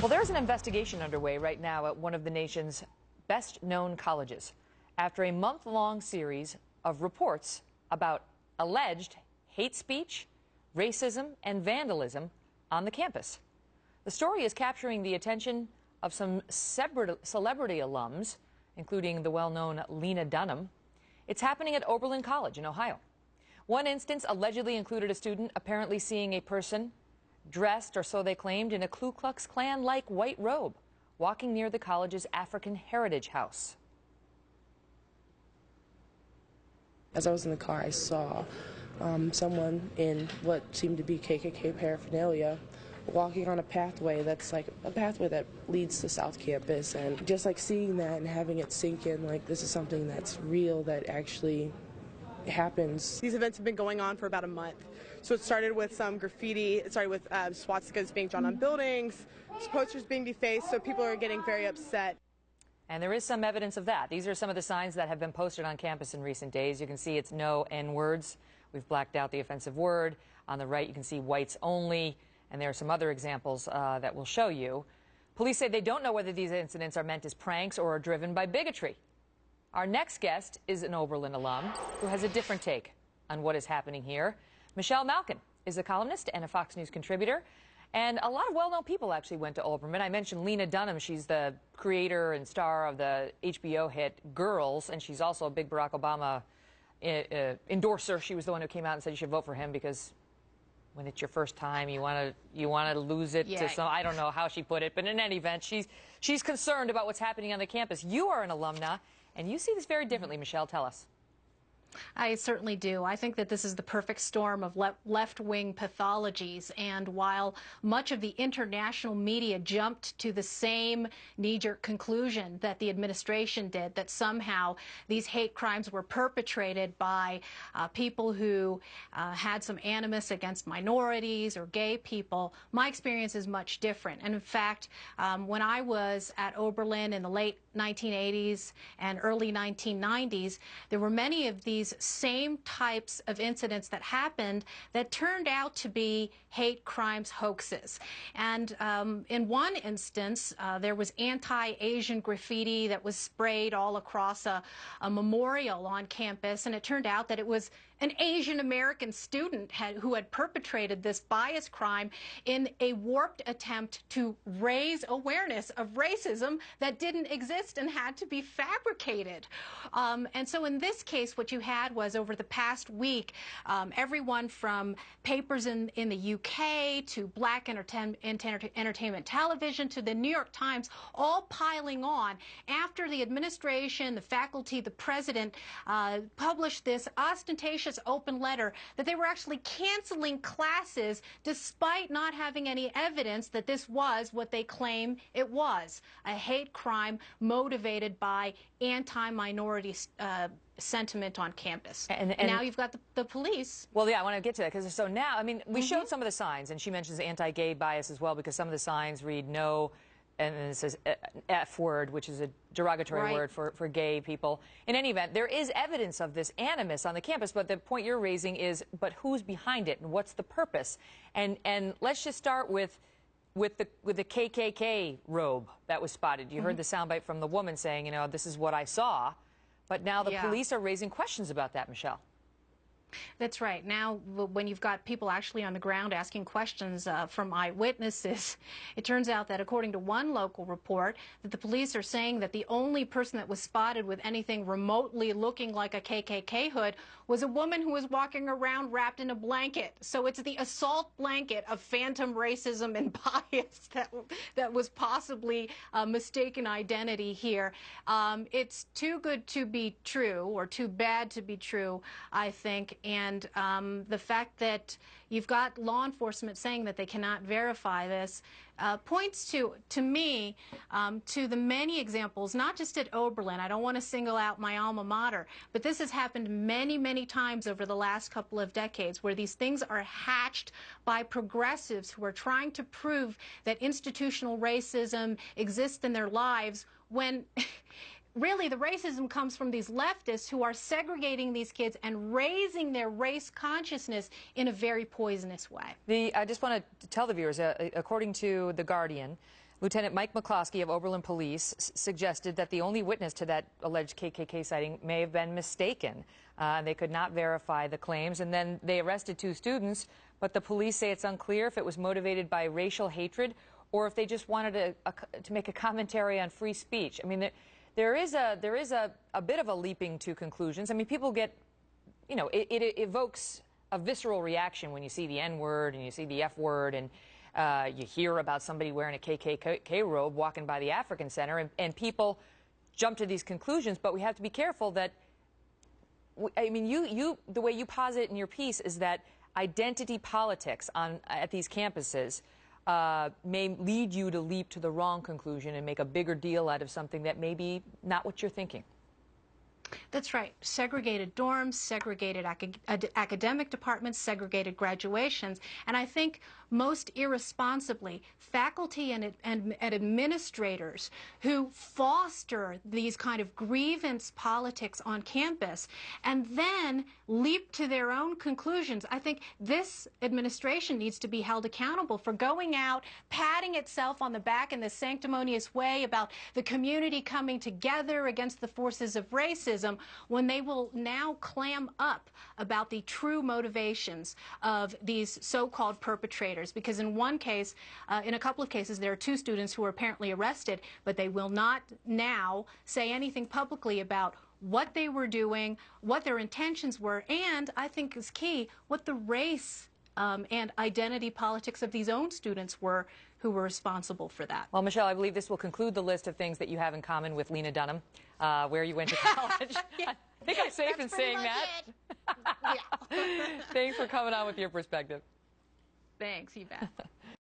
Well, there's an investigation underway right now at one of the nation's best-known colleges after a month-long series of reports about alleged hate speech, racism, and vandalism on the campus. The story is capturing the attention of some celebrity alums, including the well-known Lena Dunham. It's happening at Oberlin College in Ohio. One instance allegedly included a student apparently seeing a person dressed, or so they claimed, in a Ku Klux Klan-like white robe, walking near the college's African Heritage House. As I was in the car, I saw someone in what seemed to be KKK paraphernalia walking on a pathway that's like a pathway that leads to South Campus, and just like seeing that and having it sink in, like this is something that's real, that actually happens. These events have been going on for about a month. So it started with some graffiti, it started with swastikas being drawn on buildings, posters being defaced, so people are getting very upset. And there is some evidence of that. These are some of the signs that have been posted on campus in recent days. You can see it's no N-words. We've blacked out the offensive word. On the right, you can see whites only. And there are some other examples that we'll show you. Police say they don't know whether these incidents are meant as pranks or are driven by bigotry. Our next guest is an Oberlin alum who has a different take on what is happening here. Malkin is a columnist and a Fox News contributor. And a lot of well-known people actually went to Oberlin. I mentioned Lena Dunham. She's the creator and star of the HBO hit Girls, and she's also a big Barack Obama endorser. She was the one who came out and said you should vote for him because when it's your first time, you want to lose it to some, I don't know how she put it, but in any event, she's concerned about what's happening on the campus. You are an alumna, and you see this very differently. Michelle, tell us. I certainly do. I think that this is the perfect storm of left-wing pathologies, and while much of the international media jumped to the same knee-jerk conclusion that the administration did, that somehow these hate crimes were perpetrated by people who had some animus against minorities or gay people, my experience is much different. And in fact, when I was at Oberlin in the late 1980s and early 1990s, there were many of these same types of incidents that happened that turned out to be hate crimes hoaxes. And in one instance, there was anti-Asian graffiti that was sprayed all across a memorial on campus, and it turned out that it was an Asian American student who had perpetrated this bias crime in a warped attempt to raise awareness of racism that didn't exist and had to be fabricated. And so in this case, what you had was, over the past week, everyone from papers in the UK to Black Entertainment Television to the New York Times all piling on after the administration, the faculty, the president published this ostentatious open letter that they were actually canceling classes despite not having any evidence that this was what they claim it was, a hate crime motivated by anti-minority sentiment on campus. And now you've got the police. Well, yeah, I want to get to that, because so now, I mean, we showed some of the signs, and she mentions anti-gay bias as well, because some of the signs read no, and then it says F word, which is a derogatory word for gay people. In any event, there is evidence of this animus on the campus, but the point you're raising is, but who's behind it and what's the purpose? And let's just start with the KKK robe that was spotted. You heard the soundbite from the woman saying, you know, this is what I saw, but now the police are raising questions about that, Michelle. That's right. Now, when you've got people actually on the ground asking questions from eyewitnesses, it turns out that according to one local report, that the police are saying that the only person that was spotted with anything remotely looking like a KKK hood was a woman who was walking around wrapped in a blanket. So it's the assault blanket of phantom racism and bias that was possibly a mistaken identity here. It's too good to be true, or too bad to be true, I think. And the fact that you've got law enforcement saying that they cannot verify this points to me, to the many examples, not just at Oberlin. I don't want to single out my alma mater, but this has happened many, many times over the last couple of decades, where these things are hatched by progressives who are trying to prove that institutional racism exists in their lives, when really the racism comes from these leftists who are segregating these kids and raising their race consciousness in a very poisonous way. I just want to tell the viewers, according to The Guardian, Lieutenant Mike McCloskey of Oberlin Police suggested that the only witness to that alleged KKK sighting may have been mistaken. They could not verify the claims, and then they arrested 2 students, but the police say it's unclear if it was motivated by racial hatred or if they just wanted to make a commentary on free speech. I mean, there is a bit of a leaping to conclusions. I mean, people get, you know, it evokes a visceral reaction when you see the N-word and you see the F-word and you hear about somebody wearing a KKK robe walking by the African Center, and people jump to these conclusions. But we have to be careful that, I mean, the way you posit in your piece is that identity politics at these campuses may lead you to leap to the wrong conclusion and make a bigger deal out of something that may be not what you're thinking. That's right. Segregated dorms, segregated academic departments, segregated graduations. And I think most irresponsibly, faculty and administrators who foster these kind of grievance politics on campus and then leap to their own conclusions. I think this administration needs to be held accountable for going out, patting itself on the back in this sanctimonious way about the community coming together against the forces of racism, when they will now clam up about the true motivations of these so-called perpetrators. Because in one case, in a couple of cases, there are 2 students who were apparently arrested, but they will not now say anything publicly about what they were doing, what their intentions were, and I think is key, what the race and identity politics of these own students were who were responsible for that. Well, Michelle, I believe this will conclude the list of things that you have in common with Lena Dunham, where you went to college. Yeah. I think I'm safe in saying that. Yeah. Thanks for coming on with your perspective. Thanks, you bet.